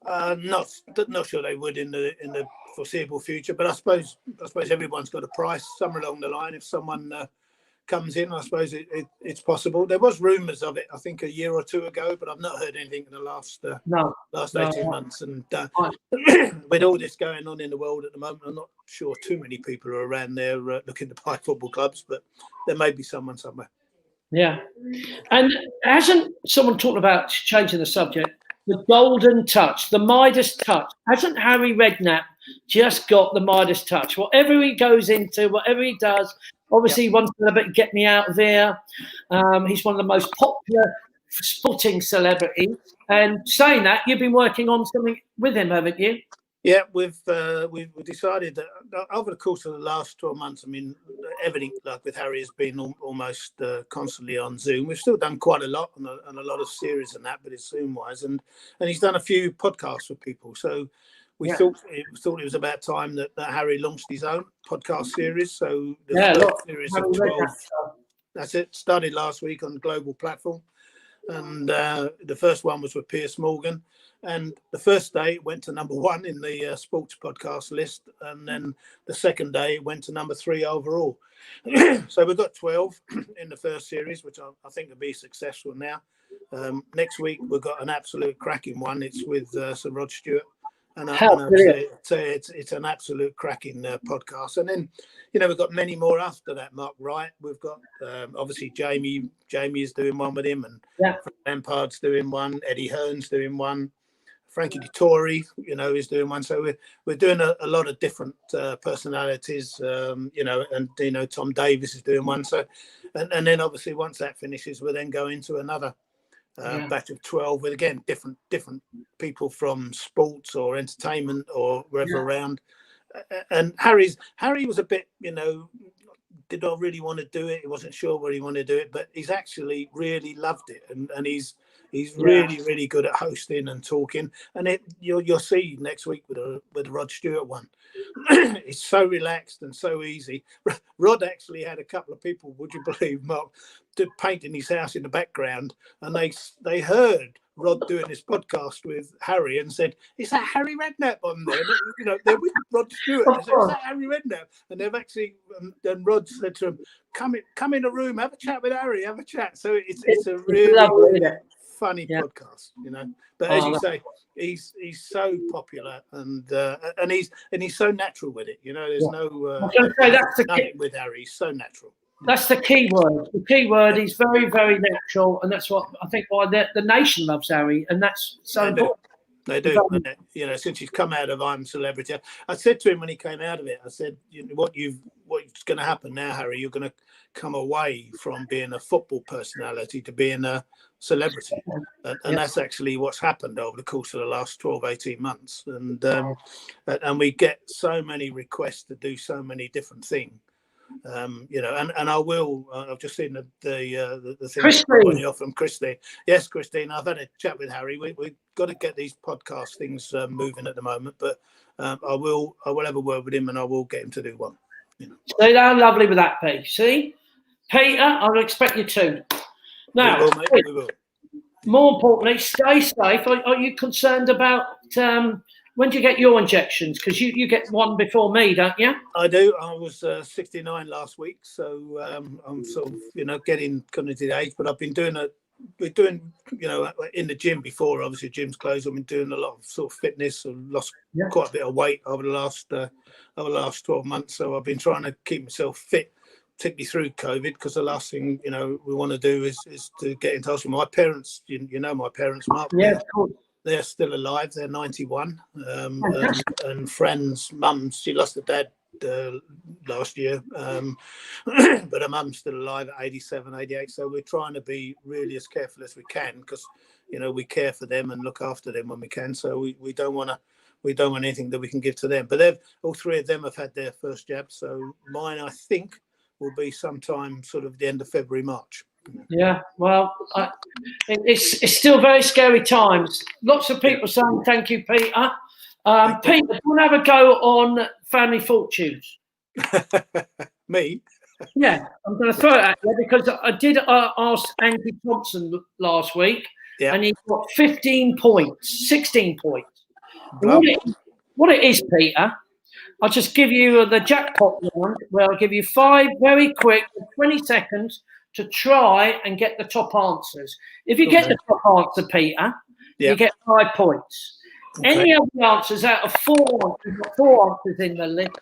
Ham? Not sure they would in the foreseeable future, but I suppose everyone's got a price somewhere along the line. If someone comes in, I suppose it's possible. There was rumours of it, I think, a year or two ago, but I've not heard anything in the last 18 months. And with all this going on in the world at the moment, I'm not sure too many people are around there looking to buy football clubs, but there may be someone somewhere. Yeah, and hasn't someone talked about changing the subject? The golden touch, the Midas touch. Hasn't Harry Redknapp just got the Midas touch? Whatever he goes into, whatever he does, obviously he wants to get me out of here. He's one of the most popular sporting celebrities. And saying that, you've been working on something with him, haven't you? Yeah, we've decided that over the course of the last 12 months, I mean, everything like with Harry has been almost constantly on Zoom. We've still done quite a lot and a lot of series and that, but it's Zoom-wise. And he's done a few podcasts with people. So we thought it was about time that Harry launched his own podcast series. So the series of 12. That's it. Started last week on the global platform. And the first one was with Piers Morgan. And the first day it went to number 1 in the sports podcast list. And then the second day it went to number 3 overall. So we've got 12 in the first series, which I think will be successful now. Next week we've got an absolute cracking one. It's with Sir Rod Stewart. And I'd say it's an absolute cracking podcast. And then, we've got many more after that. Mark Wright, we've got obviously Jamie is doing one with him, and Lampard's doing one, Eddie Hearn's doing one, Frankie Dettori, is doing one. So we're doing a lot of different personalities, and Tom Davis is doing one. So and then obviously once that finishes, we'll then go into another batch of 12 with again different people from sports or entertainment or wherever around. And Harry was a bit, did not really want to do it. He wasn't sure where he wanted to do it, but he's actually really loved it, and he's really, really good at hosting and talking. And you'll see next week with the Rod Stewart one. It's so relaxed and so easy. Rod actually had a couple of people, would you believe, Mark, painting his house in the background, and they heard Rod doing this podcast with Harry and said, "Is that Harry Redknapp on there?" They're with Rod Stewart. They said, "Is that Harry Redknapp?" And they've actually, and Rod said to him, "Come in the room, have a chat with Harry, have a chat." So it's a really lovely, funny podcast, But as you say, he's so popular and he's so natural with it. There's nothing with Harry. He's so natural. That's the key word. The key word is very, very natural, and that's what I think why the nation loves Harry, and that's so important. They do. Since he's come out of I'm Celebrity, I said to him when he came out of it, I said, what's going to happen now, Harry? You're going to come away from being a football personality to being a celebrity. And that's actually what's happened over the course of the last 12, 18 months. And we get so many requests to do so many different things. and I will. I've just seen the thing Christine. off from Christine. Yes, Christine. I've had a chat with Harry. We've got to get these podcast things moving at the moment, but I will have a word with him, and I will get him to do one. See how lovely with that, Pete. See, Peter, I'll expect you to. Now, we will, mate, we will. More importantly, stay safe. Are you concerned about when do you get your injections? Because you get one before me, don't you? I do. I was 69 last week, so I'm sort of getting kind of to the age. But I've been doing in the gym before. Obviously, gym's closed. I've been doing a lot of sort of fitness. I've lost quite a bit of weight over the last 12 months. So I've been trying to keep myself fit, particularly through COVID, because the last thing we want to do is to get in touch with my parents. My parents, Mark. Yeah, of course. They're still alive. They're 91. And friends, mums, she lost her dad last year, but her mum's still alive at 87, 88. So we're trying to be really as careful as we can, because we care for them and look after them when we can. So we don't want anything that we can give to them. But all three of them have had their first jab. So mine, I think, will be sometime sort of the end of February, March. Yeah, well, it's still very scary times. Lots of people saying thank you, Peter. Peter, do you want to have a go on Family Fortunes? Me? Yeah, I'm going to throw it at you because I did ask Andy Thompson last week, and he got 15 points, 16 points. What it is, Peter, I'll just give you the jackpot round where I'll give you 5 very quick, 20 seconds to try and get the top answers. If you get the top answer, Peter, you get 5 points. Okay. Any of the answers out of 4, you've got 4 answers in the list.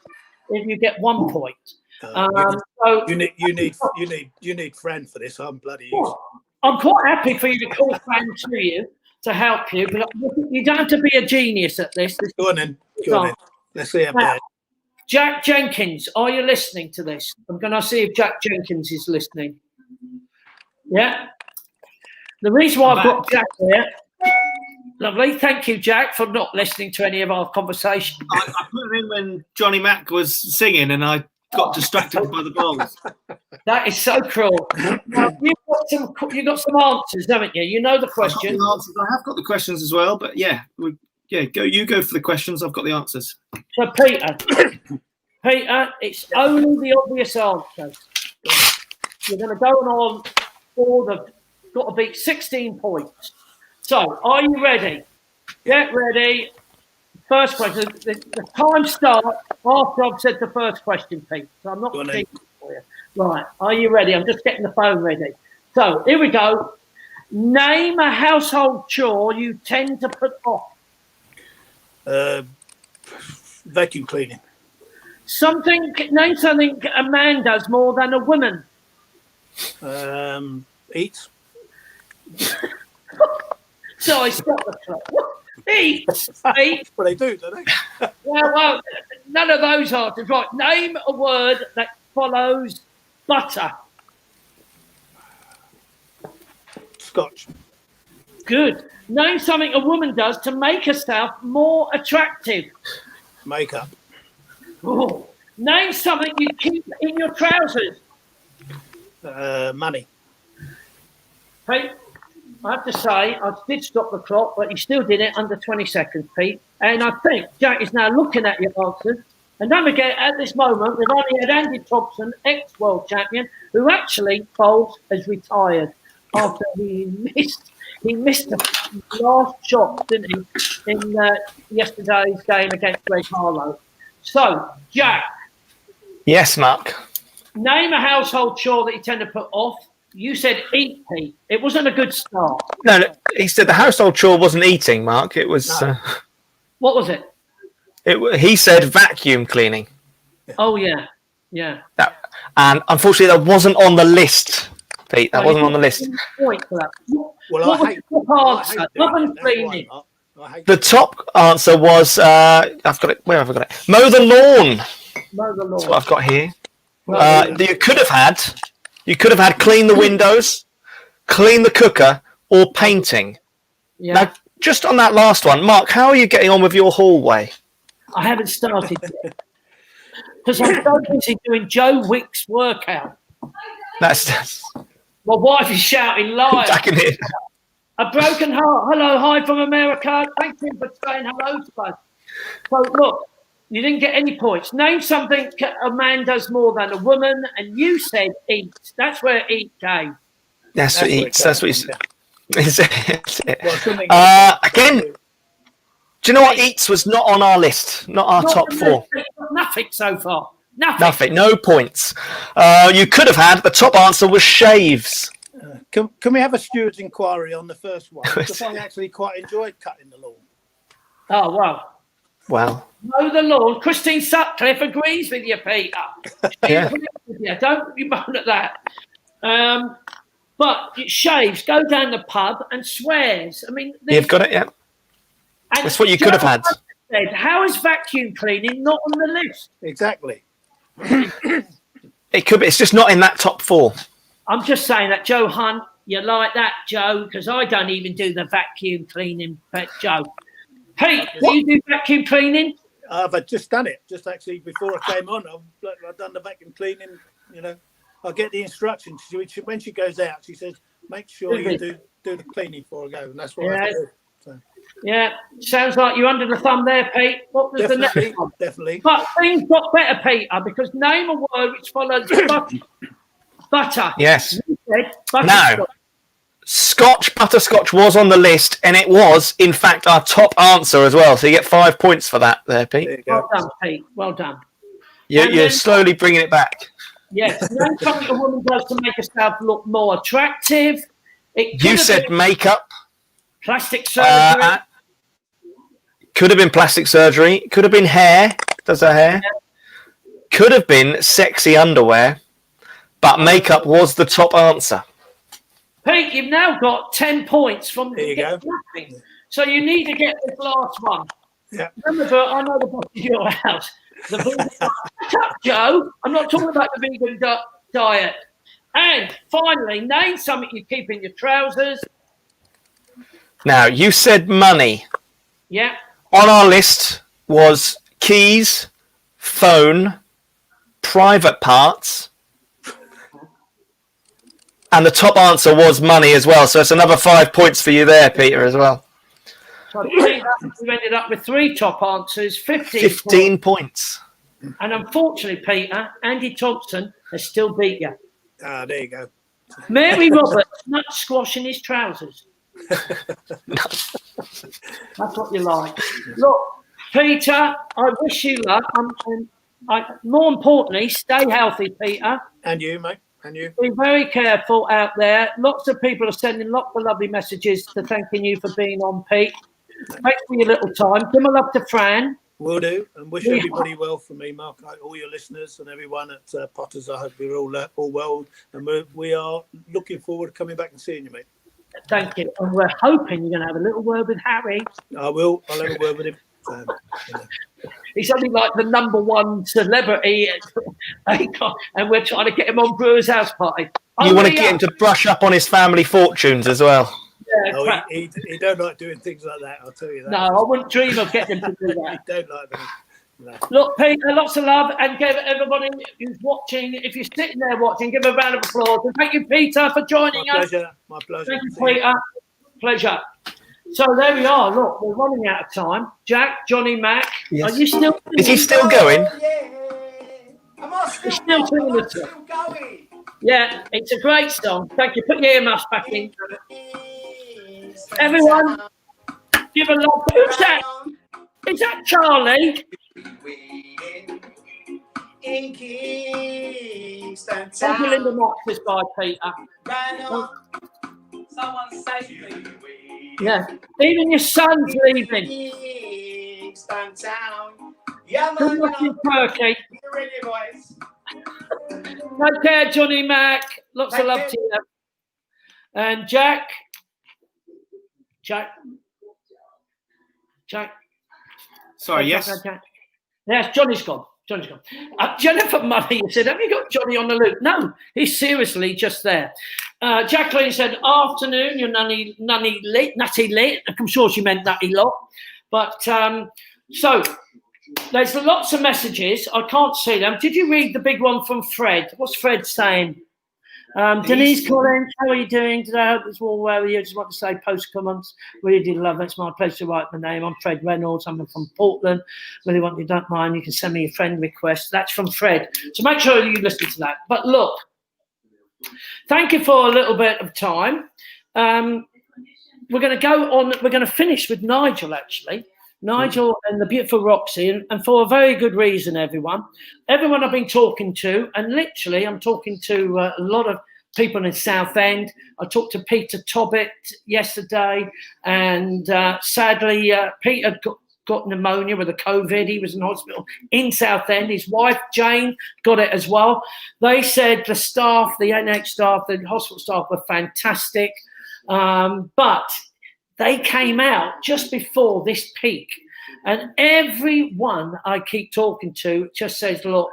If you get 1 point, so you need Fran for this. I'm bloody. I'm quite happy for you to call Fran to you to help you, but you don't have to be a genius at this. Go on then. Let's see how bad. Jack Jenkins, are you listening to this? I'm going to see if Jack Jenkins is listening. Yeah. The reason why I've got Jack here, lovely. Thank you, Jack, for not listening to any of our conversation. I put him in when Johnny Mac was singing, and I got distracted by the bowls. That is so cruel. Now, you've got some answers, haven't you? You know the questions. I have got the questions as well, but you go for the questions. I've got the answers. So, Peter, it's only the obvious answer. You're going to go on all got to beat 16 points. So, are you ready? Get ready. First question. The time starts after I've said the first question, Pete. So I'm not cheating for you. Right. Are you ready? I'm just getting the phone ready. So here we go. Name a household chore you tend to put off. Vacuum cleaning. Name something a man does more than a woman. Eats. Sorry, stop the clock. Eats. Eats. Well, they do, don't they? Well, none of those answers. Right. Name a word that follows butter. Scotch. Good. Name something a woman does to make herself more attractive. Makeup. Oh. Name something you keep in your trousers. Money. Pete, I have to say, I did stop the clock, but you still did it under 20 seconds, Pete. And I think Jack is now looking at your answers. And don't forget, at this moment, we've only had Andy Thompson, ex-world champion, who actually bowls has retired after he missed the last shot, didn't he, in yesterday's game against Greg Harlow. So, Jack. Yes, Mark. Name a household chore that you tend to put off. You said eat, Pete. It wasn't a good start. No, he said the household chore wasn't eating, Mark. It was... What was it? He said vacuum cleaning. Oh, yeah. Yeah. And unfortunately, that wasn't on the list, Pete. That wasn't on the list. Point for that. Well, what was the top answer? Oven cleaning. The top answer was... I've got it. Where have I got it? Mow the lawn. Mow the lawn. That's what I've got here. You could have had clean the windows, clean the cooker, or painting. Yeah. Now, just on that last one, Mark, how are you getting on with your hallway? I haven't started yet. because I'm so busy doing Joe Wick's workout. That's My wife is shouting live. I can hear. A broken heart. Hello, hi from America. Thank you for saying hello to us. So look, you didn't get any points. Name something a man does more than a woman, and you said eats. That's where eat came. That's what eats. That's what he again. Do you know what? Eats was not on our list, not our top 4. Nothing so far. Nothing. No points. You could have had. The top answer was shaves. Can we have a steward's inquiry on the first one? Because I actually quite enjoyed cutting the lawn. Oh, wow. Well. Mow the lawn. Christine Sutcliffe agrees with you, Peter. Yeah. Don't you moan at that. But it shaves, go down the pub and swears. I mean, you've got it, yeah. That's what you could have had. Said, how is vacuum cleaning not on the list? Exactly. It could be. It's just not in that top 4. I'm just saying that, Joe Hunt, you like that, Joe, because I don't even do the vacuum cleaning, but Joe. Pete, do you do vacuum cleaning? I've just done it. Just actually before I came on, I've done the vacuum cleaning. You know, I get the instructions. When she goes out, she says, make sure you do the cleaning before I go. And that's what I do. So. Yeah, sounds like you're under the thumb there, Pete. What was the next one? Definitely. But things got better, Peter, because name a word which follows butter. Yes. Butter. No. Butterscotch was on the list, and it was, in fact, our top answer as well. So you get 5 points for that there, Pete. Well done, Pete. Well done. You're slowly bringing it back. Yes. Name something a woman does to make herself look more attractive. You said makeup. Plastic surgery. Could have been plastic surgery. Could have been hair. Does her hair. Yeah. Could have been sexy underwear. But makeup was the top answer. Pete, you've now got 10 points from there you go. Nothing. So you need to get this last one. Yeah. Remember, I know the boss of your house. The vegan diet. Joe, I'm not talking about the vegan diet. And finally, name something you keep in your trousers. Now, you said money. Yeah. On our list was keys, phone, private parts, and the top answer was money as well. So it's another 5 points for you there, Peter, as well. So Peter, you ended up with 3 top answers, 15 points. And unfortunately, Peter, Andy Thompson has still beat you. Ah, there you go. Mary Roberts, nut squash in his trousers. That's what you like. Look, Peter, I wish you luck. More importantly, stay healthy, Peter. And you, mate. And you. Be very careful out there. Lots of people are sending lots of lovely messages to thanking you for being on, Pete. Thanks for your little time. Give my love to Fran. Will do, and wish everybody well from me, Mark. All your listeners and everyone at Potters. I hope we're all well, and we are looking forward to coming back and seeing you, mate. Thank you. And we're hoping you're going to have a little word with Harry. I will. I'll have a word with him. He's only like the #1 celebrity, and we're trying to get him on Brewer's house party. You want to get him to brush up on his family fortunes as well. Yeah, he don't like doing things like that, I'll tell you that. No, I wouldn't dream of getting him to do that. He don't like that. No. Look, Peter, lots of love, and give everybody who's watching, if you're sitting there watching, give a round of applause. And thank you, Peter, for joining us. My pleasure. Thank you, Peter. Pleasure. So there we are. Look, we're running out of time. Jack, Johnny, Mac, yes. Are you still? Is he still going? He's still going. Yeah, it's a great song. Thank you. Put your earmuffs back in. Everyone, give a love. Who's that? Is that Charlie? In Kingston Thank you, Linda Knox, by Peter. Someone save me. Yeah, even your son's leaving. Kingston Town. Yeah, Good man. looking Perky. Get ready, boys. Take care, Johnny Mac. Lots of love to you. And Jack. Sorry, yes. Yes, Johnny's gone. Jennifer Money said, have you got Johnny on the loop? No, he's seriously just there. Jacqueline said, afternoon, you're nutty lit. I'm sure she meant nutty lot. But so There's lots of messages. I can't see them. Did you read the big one from Fred? What's Fred saying? Denise Collins, how are you doing today? I hope it's all well with you. I just want to say post comments. Really do love it. It's my pleasure to write my name. I'm Fred Reynolds. I'm from Portland. Really want you don't mind. You can send me a friend request. That's from Fred. So make sure you listen to that. But look, thank you for a little bit of time. We're going to go on. We're going to finish with Nigel, actually. Nigel and the beautiful Roxy, and for a very good reason, everyone I've been talking to, and literally I'm talking to a lot of people in Southend. I talked to Peter Tobbett yesterday, and sadly Peter got pneumonia with a COVID. He was in hospital in Southend. His wife Jane got it as well. They said the staff, the NH staff, the hospital staff were fantastic, but they came out just before this peak, and everyone I keep talking to just says, look,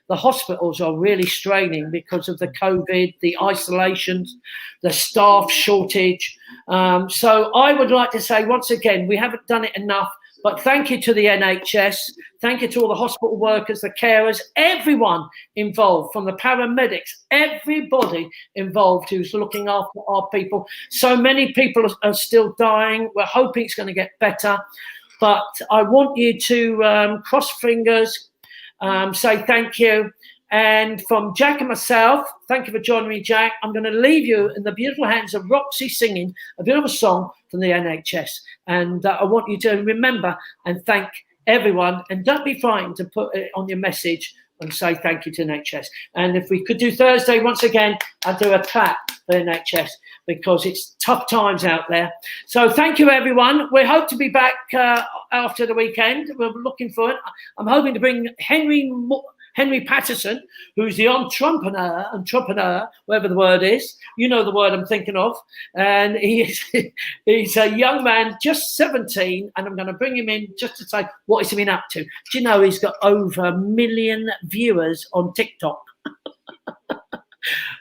the hospitals are really straining because of the COVID, the isolations, the staff shortage. So I would like to say, once again, we haven't done it enough, but thank you to the NHS. Thank you to all the hospital workers, the carers, everyone involved, from the paramedics, everybody involved who's looking after our people. So many people are still dying. We're hoping it's going to get better. But I want you to cross fingers, say thank you. And from Jack and myself, thank you for joining me, Jack. I'm going to leave you in the beautiful hands of Roxy singing a beautiful song from the NHS. And I want you to remember and thank everyone. And don't be frightened to put it on your message and say thank you to NHS. And if we could do Thursday once again, I'd do a clap for NHS because it's tough times out there. So thank you, everyone. We hope to be back after the weekend. We're looking for it. I'm hoping to bring Henry Patterson, who's the entrepreneur, whatever the word is. You know the word I'm thinking of. And he's a young man, just 17, and I'm going to bring him in just to say what he's been up to. Do you know he's got over 1 million viewers on TikTok?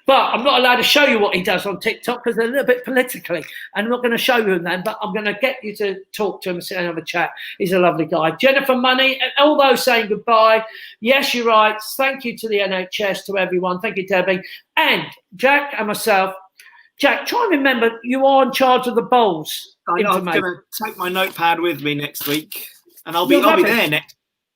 But I'm not allowed to show you what he does on TikTok because they're a little bit politically. And I'm not going to show you that, but I'm going to get you to talk to him and sit and have a chat. He's a lovely guy. Jennifer Money, although saying goodbye, yes, you're right. Thank you to the NHS, to everyone. Thank you, Debbie. And Jack and myself. Jack, try and remember you are in charge of the bowls. I'm going to take my notepad with me next week, and I'll be there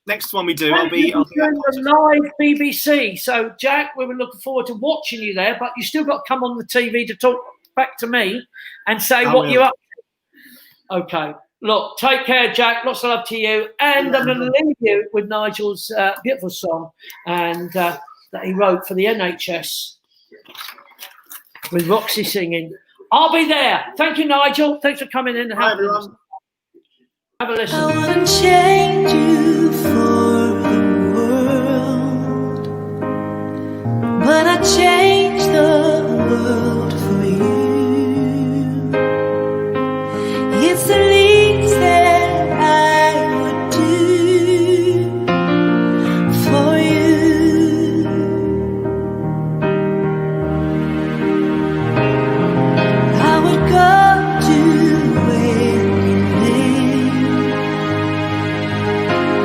next one we do. I'll be doing the live BBC. So, Jack, we were looking forward to watching you there, but you still got to come on the TV to talk back to me and say what you're up to. Okay. Look, take care, Jack. Lots of love to you. And I'm going to leave you with Nigel's beautiful song and that he wrote for the NHS with Roxy singing. I'll be there. Thank you, Nigel. Thanks for coming in. Hi, everyone. Have a listen. I wouldn't change you for the world, but I change the world for you. It's the least that I would do for you. I would go to where you live.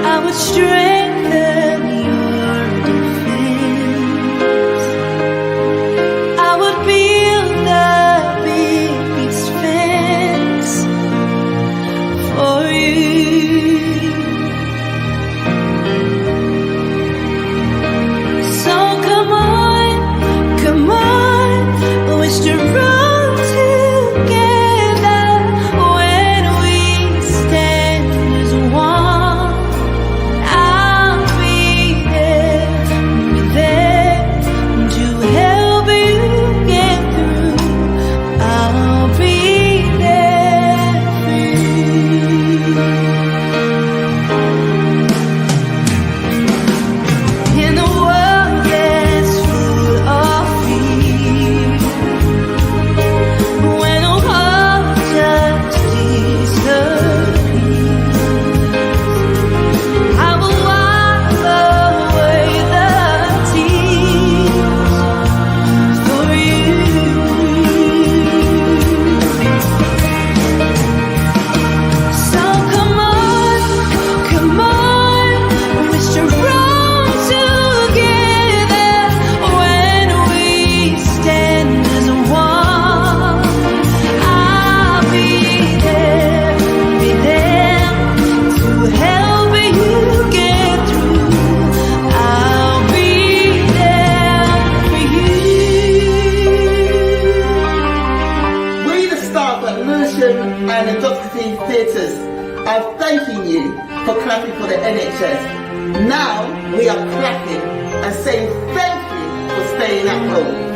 I would strengthen your defense. Newton and Endoscopy Theatres are thanking you for clapping for the NHS. Now we are clapping and saying thank you for staying at home.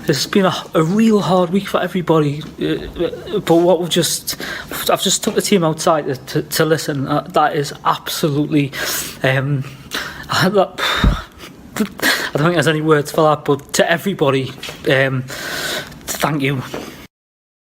It's been a real hard week for everybody, but what I've just took the team outside to listen. That is absolutely, I don't think there's any words for that. But to everybody, thank you.